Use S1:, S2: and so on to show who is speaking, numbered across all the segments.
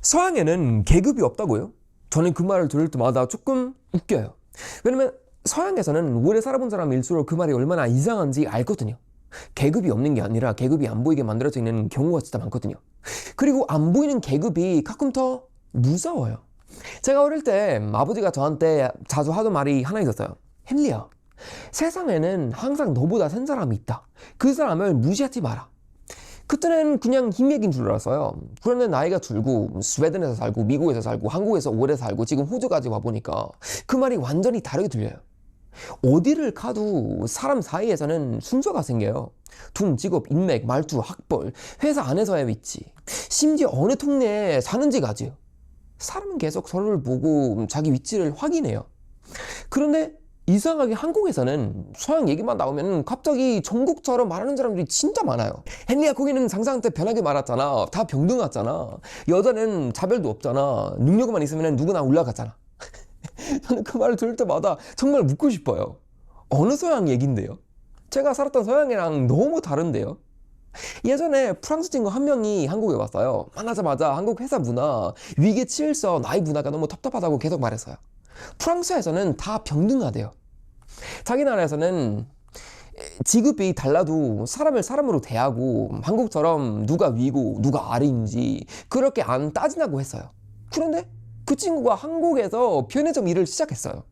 S1: 서양에는 계급이 없다고요? 저는 그 말을 들을 때마다 조금 웃겨요. 왜냐면 서양에서는 오래 살아본 사람일수록 그 말이 얼마나 이상한지 알거든요. 계급이 없는 게 아니라 계급이 안 보이게 만들어져 있는 경우가 진짜 많거든요. 그리고 안 보이는 계급이 가끔 더 무서워요. 제가 어릴 때 아버지가 저한테 자주 하던 말이 하나 있었어요. 헨리야, 세상에는 항상 너보다 센 사람이 있다. 그 사람을 무시하지 마라. 그때는 그냥 힘 얘기인 줄 알았어요. 그런데 나이가 들고 스웨덴에서 살고 미국에서 살고 한국에서 오래 살고 지금 호주까지 와보니까 그 말이 완전히 다르게 들려요. 어디를 가도 사람 사이에서는 순서가 생겨요. 돈, 직업, 인맥, 말투, 학벌, 회사 안에서의 위치, 심지어 어느 동네에 사는지까지요. 사람은 계속 서로를 보고 자기 위치를 확인해요. 그런데 이상하게 한국에서는 서양 얘기만 나오면 갑자기 전국처럼 말하는 사람들이 진짜 많아요. 헨리야, 거기는 상상 때 편하게 말았잖아. 다 병등하잖아. 여자는 차별도 없잖아. 능력만 있으면 누구나 올라가잖아. 저는 그 말을 들을 때마다 정말 묻고 싶어요. 어느 서양 얘긴데요? 제가 살았던 서양이랑 너무 다른데요? 예전에 프랑스 친구 한 명이 한국에 왔어요. 만나자마자 한국 회사 문화, 위계 질서, 나이 문화가 너무 답답하다고 계속 말했어요. 프랑스에서는 다 병등하대요. 자기 나라에서는 직급이 달라도 사람을 사람으로 대하고 한국처럼 누가 위고 누가 아래인지 그렇게 안 따지냐고 했어요. 그런데 그 친구가 한국에서 편의점 일을 시작했어요.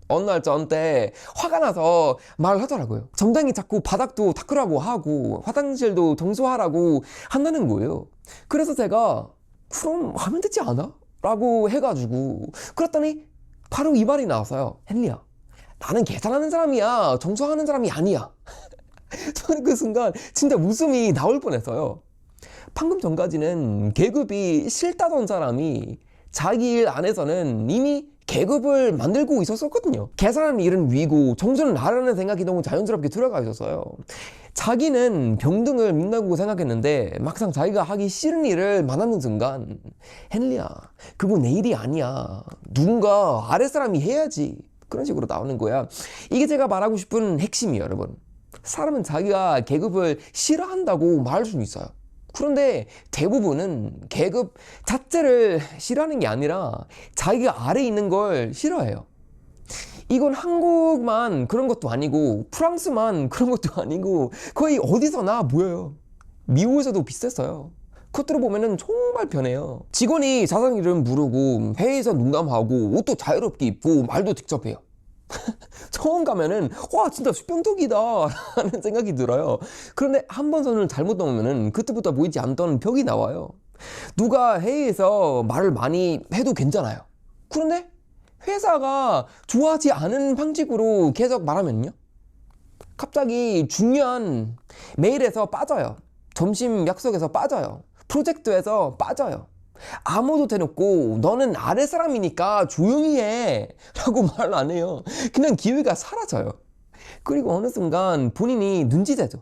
S1: 어느 날 저한테 화가 나서 말을 하더라고요. 점장이 자꾸 바닥도 닦으라고 하고 화장실도 청소하라고 한다는 거예요. 그래서 제가 그럼 하면 되지 않아? 라고 해가지고 그랬더니 바로 이 말이 나왔어요. 헨리야, 나는 계산하는 사람이야. 청소하는 사람이 아니야. 저는 그 순간 진짜 웃음이 나올 뻔했어요. 방금 전까지는 계급이 싫다던 사람이 자기 일 안에서는 이미 계급을 만들고 있었거든요. 계산하는 일은 위고 청소는 나라는 생각이 너무 자연스럽게 들어가 있었어요. 자기는 병등을 믿는다고 생각했는데 막상 자기가 하기 싫은 일을 만나는 순간 헨리야, 그거 내 일이 아니야. 누군가 아랫사람이 해야지. 그런 식으로 나오는 거야. 이게 제가 말하고 싶은 핵심이에요, 여러분. 사람은 자기가 계급을 싫어한다고 말할 수는 있어요. 그런데 대부분은 계급 자체를 싫어하는 게 아니라 자기가 아래에 있는 걸 싫어해요. 이건 한국만 그런 것도 아니고 프랑스만 그런 것도 아니고 거의 어디서나 보여요. 미국에서도 비슷했어요. 겉으로 보면은 정말 편해요. 직원이 자상 이름 부르고 회의에서 농담하고 옷도 자유롭게 입고 말도 직접 해요. 처음 가면은 와, 진짜 수평적이다 라는 생각이 들어요. 그런데 한 번 선을 잘못 넘으면은 그때부터 보이지 않던 벽이 나와요. 누가 회의에서 말을 많이 해도 괜찮아요. 그런데 회사가 좋아하지 않은 방식으로 계속 말하면요, 갑자기 중요한 메일에서 빠져요. 점심 약속에서 빠져요. 프로젝트에서 빠져요. 아무도 대놓고 너는 아래 사람이니까 조용히 해 라고 말 안 해요. 그냥 기회가 사라져요. 그리고 어느 순간 본인이 눈치채죠.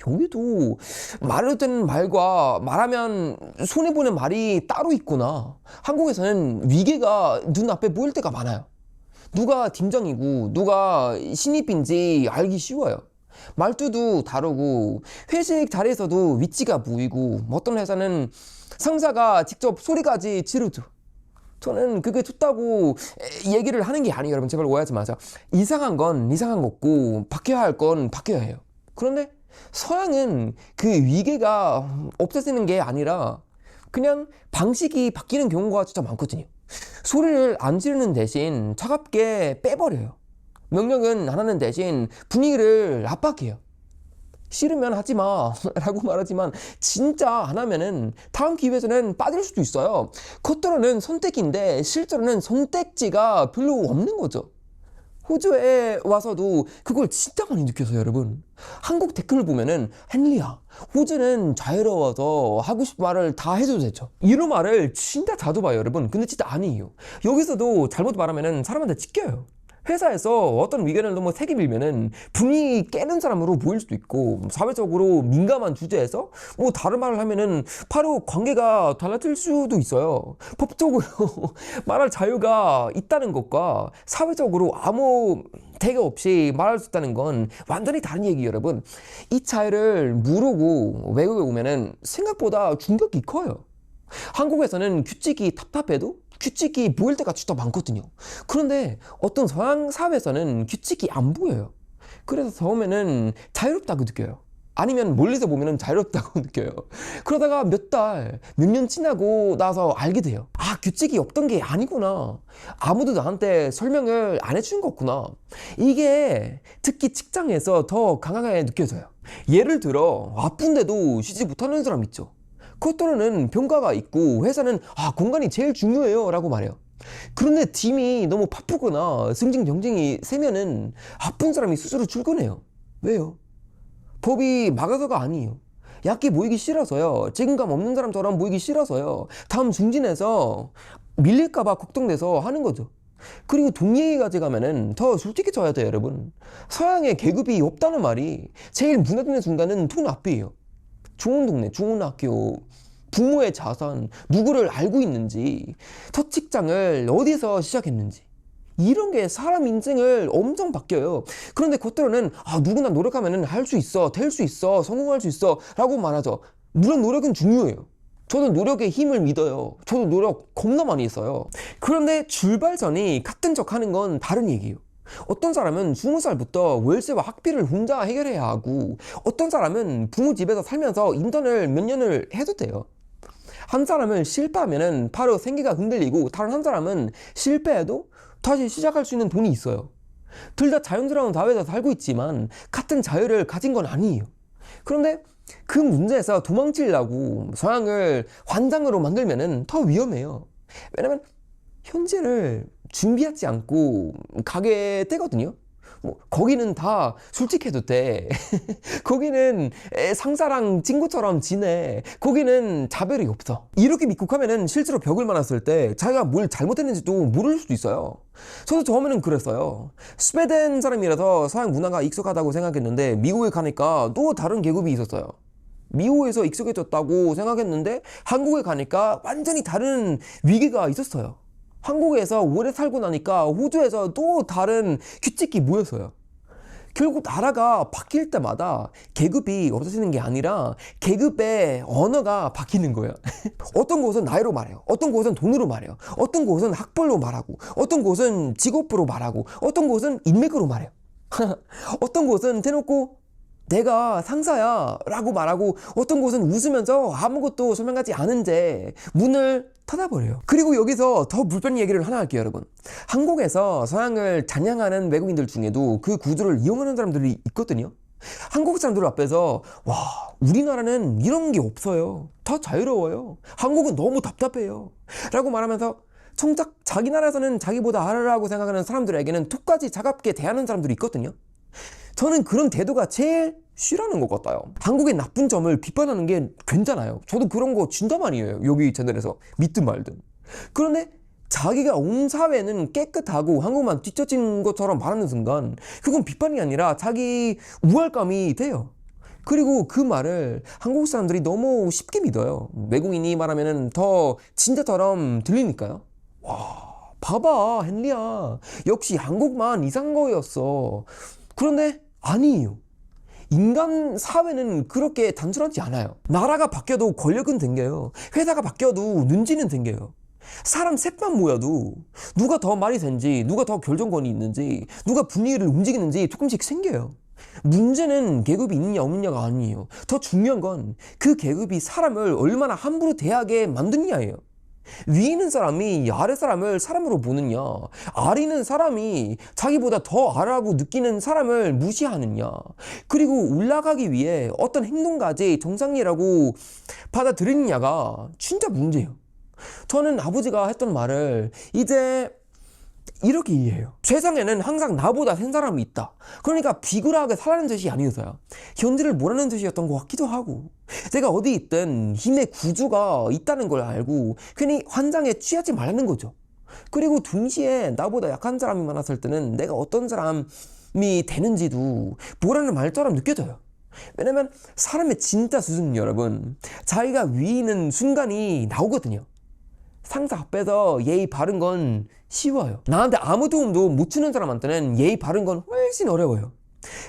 S1: 여기도 말해도 되는 말과 말하면 손해보는 말이 따로 있구나. 한국에서는 위계가 눈앞에 보일 때가 많아요. 누가 팀장이고 누가 신입인지 알기 쉬워요. 말투도 다르고 회식 자리에서도 위치가 보이고 어떤 회사는 상사가 직접 소리까지 지르죠. 저는 그게 좋다고 얘기를 하는 게 아니에요. 여러분, 제발 오해하지 마세요. 이상한 건 이상한 거고 바뀌어야 할 건 바뀌어야 해요. 그런데 서양은 그 위계가 없어지는 게 아니라 그냥 방식이 바뀌는 경우가 진짜 많거든요. 소리를 안 지르는 대신 차갑게 빼버려요. 명령은 안 하는 대신 분위기를 압박해요. 싫으면 하지 마 라고 말하지만 진짜 안 하면은 다음 기회에서는 빠질 수도 있어요. 겉으로는 선택인데 실제로는 선택지가 별로 없는 거죠. 호주에 와서도 그걸 진짜 많이 느껴서요, 여러분. 한국 댓글을 보면은 헨리야, 호주는 자유로워서 하고 싶은 말을 다 해줘도 되죠. 이런 말을 진짜 자주 봐요, 여러분. 근데 진짜 아니에요. 여기서도 잘못 말하면은 사람한테 찢겨요. 회사에서 어떤 의견을 너무 세게 밀면은 분위기 깨는 사람으로 보일 수도 있고, 사회적으로 민감한 주제에서 뭐 다른 말을 하면은 바로 관계가 달라질 수도 있어요. 법적으로 말할 자유가 있다는 것과 사회적으로 아무 대가 없이 말할 수 있다는 건 완전히 다른 얘기예요, 여러분. 이 차이를 모르고 외국에 오면은 생각보다 충격이 커요. 한국에서는 규칙이 답답해도 규칙이 보일 때가 진짜 많거든요. 그런데 어떤 서양 사회에서는 규칙이 안 보여요. 그래서 처음에는 자유롭다고 느껴요. 아니면 멀리서 보면 자유롭다고 느껴요. 그러다가 몇 달, 몇 년 지나고 나서 알게 돼요. 아, 규칙이 없던 게 아니구나. 아무도 나한테 설명을 안 해준 거구나. 이게 특히 직장에서 더 강하게 느껴져요. 예를 들어 아픈데도 쉬지 못하는 사람 있죠. 그것들은 병가가 있고 회사는 공간이 제일 중요해요 라고 말해요. 그런데 팀이 너무 바쁘거나 승진 경쟁이 세면은 아픈 사람이 스스로 출근해요. 왜요? 법이 막아서가 아니에요. 약기 모이기 싫어서요. 책임감 없는 사람처럼 모이기 싫어서요. 다음 중진에서 밀릴까봐 걱정돼서 하는 거죠. 그리고 돈 얘기 가져가면은 더 솔직해져야 돼요, 여러분. 서양에 계급이 없다는 말이 제일 무너지는 순간은 돈 앞이에요. 좋은 동네, 좋은 학교, 부모의 자산, 누구를 알고 있는지, 첫 직장을 어디서 시작했는지, 이런 게 사람 인생을 엄청 바뀌어요. 그런데 겉으로는 누구나 노력하면 할 수 있어, 될 수 있어, 성공할 수 있어 라고 말하죠. 물론 노력은 중요해요. 저도 노력의 힘을 믿어요. 저도 노력 겁나 많이 했어요. 그런데 출발전이 같은 척 하는 건 다른 얘기예요. 어떤 사람은 20살부터 월세와 학비를 혼자 해결해야 하고, 어떤 사람은 부모 집에서 살면서 인턴을 몇 년을 해도 돼요. 한 사람은 실패하면 바로 생계가 흔들리고, 다른 한 사람은 실패해도 다시 시작할 수 있는 돈이 있어요. 둘 다 자연스러운 사회에서 살고 있지만 같은 자유를 가진 건 아니에요. 그런데 그 문제에서 도망치려고 서양을 환장으로 만들면 더 위험해요. 왜냐면 현재를 준비하지 않고 가게 되거든요. 거기는 다 솔직해도 돼. 거기는 상사랑 친구처럼 지내. 거기는 자별이 없어. 이렇게 미국하면은 실제로 벽을 만났을 때 자기가 뭘 잘못했는지도 모를 수도 있어요. 저도 처음에는 그랬어요. 스웨덴 사람이라서 서양 문화가 익숙하다고 생각했는데 미국에 가니까 또 다른 계급이 있었어요. 미국에서 익숙해졌다고 생각했는데 한국에 가니까 완전히 다른 위기가 있었어요. 한국에서 오래 살고 나니까 호주에서 또 다른 규칙이 모였어요. 결국 나라가 바뀔 때마다 계급이 없어지는 게 아니라 계급의 언어가 바뀌는 거예요. 어떤 곳은 나이로 말해요. 어떤 곳은 돈으로 말해요. 어떤 곳은 학벌로 말하고, 어떤 곳은 직업으로 말하고, 어떤 곳은 인맥으로 말해요. 어떤 곳은 대놓고 내가 상사야 라고 말하고, 어떤 곳은 웃으면서 아무것도 설명하지 않은 채 문을 닫아버려요. 그리고 여기서 더 불편한 얘기를 하나 할게요, 여러분. 한국에서 서양을 찬양하는 외국인들 중에도 그 구조를 이용하는 사람들이 있거든요. 한국 사람들 앞에서 우리나라는 이런 게 없어요, 더 자유로워요, 한국은 너무 답답해요 라고 말하면서 정작 자기 나라에서는 자기보다 아래라고 생각하는 사람들에게는 톡까지 차갑게 대하는 사람들이 있거든요. 저는 그런 태도가 제일 싫어하는 것 같아요. 한국의 나쁜 점을 비판하는 게 괜찮아요. 저도 그런 거 진짜 많이 해요, 여기 채널에서. 믿든 말든. 그런데 자기가 온 사회는 깨끗하고 한국만 뒤처진 것처럼 말하는 순간 그건 비판이 아니라 자기 우월감이 돼요. 그리고 그 말을 한국 사람들이 너무 쉽게 믿어요. 외국인이 말하면 더 진짜처럼 들리니까요. 봐봐 헨리야, 역시 한국만 이상한 거였어. 그런데 아니에요. 인간 사회는 그렇게 단순하지 않아요. 나라가 바뀌어도 권력은 생겨요. 회사가 바뀌어도 눈치는 생겨요. 사람 셋만 모여도 누가 더 말이 센지, 누가 더 결정권이 있는지, 누가 분위기를 움직이는지 조금씩 생겨요. 문제는 계급이 있느냐 없느냐가 아니에요. 더 중요한 건 그 계급이 사람을 얼마나 함부로 대하게 만드느냐예요. 위에 있는 사람이 아래 사람을 사람으로 보느냐, 아래 있는 사람이 자기보다 더 아래라고 느끼는 사람을 무시하느냐, 그리고 올라가기 위해 어떤 행동까지 정상이라고 받아들이느냐가 진짜 문제예요. 저는 아버지가 했던 말을 이제 이렇게 이해해요. 세상에는 항상 나보다 센 사람이 있다. 그러니까 비굴하게 살라는 뜻이 아니어서요, 현재를 모르는 뜻이었던 것 같기도 하고, 제가 어디 있든 힘의 구조가 있다는 걸 알고 괜히 환장에 취하지 말라는 거죠. 그리고 동시에 나보다 약한 사람이 많았을 때는 내가 어떤 사람이 되는지도 뭐라는 말처럼 느껴져요. 왜냐면 사람의 진짜 수준은 여러분, 자기가 위에 있는 순간이 나오거든요. 상사 앞에서 예의 바른 건 쉬워요. 나한테 아무 도움도 못 주는 사람한테는 예의 바른 건 훨씬 어려워요.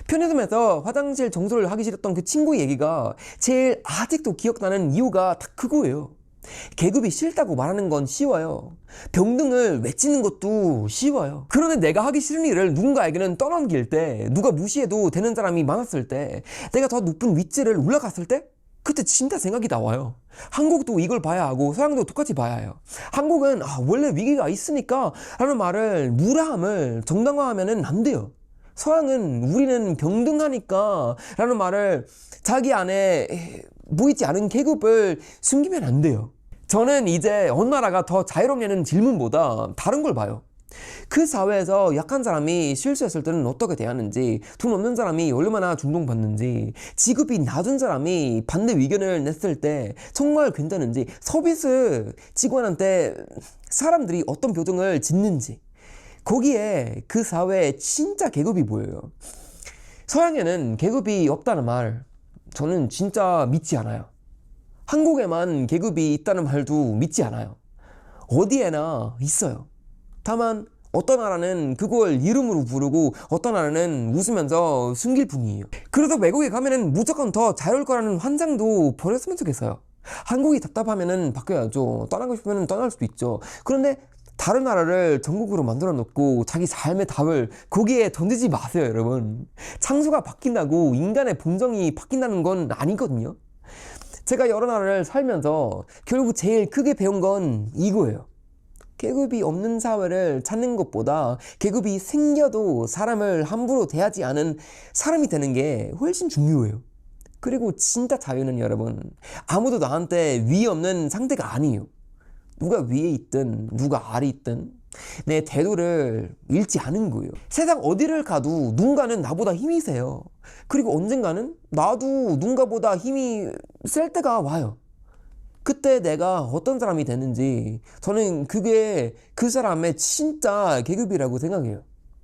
S1: 편의점에서 화장실 청소를 하기 싫었던 그 친구 얘기가 제일 아직도 기억나는 이유가 다 그거예요. 계급이 싫다고 말하는 건 쉬워요. 병등을 외치는 것도 쉬워요. 그런데 내가 하기 싫은 일을 누군가에게는 떠넘길 때, 누가 무시해도 되는 사람이 많았을 때, 내가 더 높은 위치를 올라갔을 때, 그때 진짜 생각이 나와요. 한국도 이걸 봐야 하고 서양도 똑같이 봐야 해요. 한국은 원래 위기가 있으니까 라는 말을, 무례함을 정당화하면 안 돼요. 서양은 우리는 병등하니까 라는 말을, 자기 안에 보이지 않은 계급을 숨기면 안 돼요. 저는 이제 어느 나라가 더 자유롭냐는 질문보다 다른 걸 봐요. 그 사회에서 약한 사람이 실수했을 때는 어떻게 대하는지, 돈 없는 사람이 얼마나 존중받는지, 직급이 낮은 사람이 반대 의견을 냈을 때 정말 괜찮은지, 서비스 직원한테 사람들이 어떤 표정을 짓는지, 거기에 그 사회의 진짜 계급이 보여요. 서양에는 계급이 없다는 말, 저는 진짜 믿지 않아요. 한국에만 계급이 있다는 말도 믿지 않아요. 어디에나 있어요. 다만 어떤 나라는 그걸 이름으로 부르고 어떤 나라는 웃으면서 숨길 뿐이에요. 그래서 외국에 가면은 무조건 더 자유로울 거라는 환상도 버렸으면 좋겠어요. 한국이 답답하면은 바뀌어야죠. 떠나고 싶으면 떠날 수도 있죠. 그런데 다른 나라를 전국으로 만들어 놓고 자기 삶의 답을 거기에 던지지 마세요, 여러분. 창조가 바뀐다고 인간의 본성이 바뀐다는 건 아니거든요. 제가 여러 나라를 살면서 결국 제일 크게 배운 건 이거예요. 계급이 없는 사회를 찾는 것보다 계급이 생겨도 사람을 함부로 대하지 않은 사람이 되는 게 훨씬 중요해요. 그리고 진짜 자유는 여러분, 아무도 나한테 위에 없는 상태가 아니에요. 누가 위에 있든 누가 아래 있든 내 태도를 잃지 않은 거예요. 세상 어디를 가도 누군가는 나보다 힘이 세요. 그리고 언젠가는 나도 누군가보다 힘이 셀 때가 와요. 그때 내가 어떤 사람이 되는지, 저는 그게 그 사람의 진짜 계급이라고 생각해요.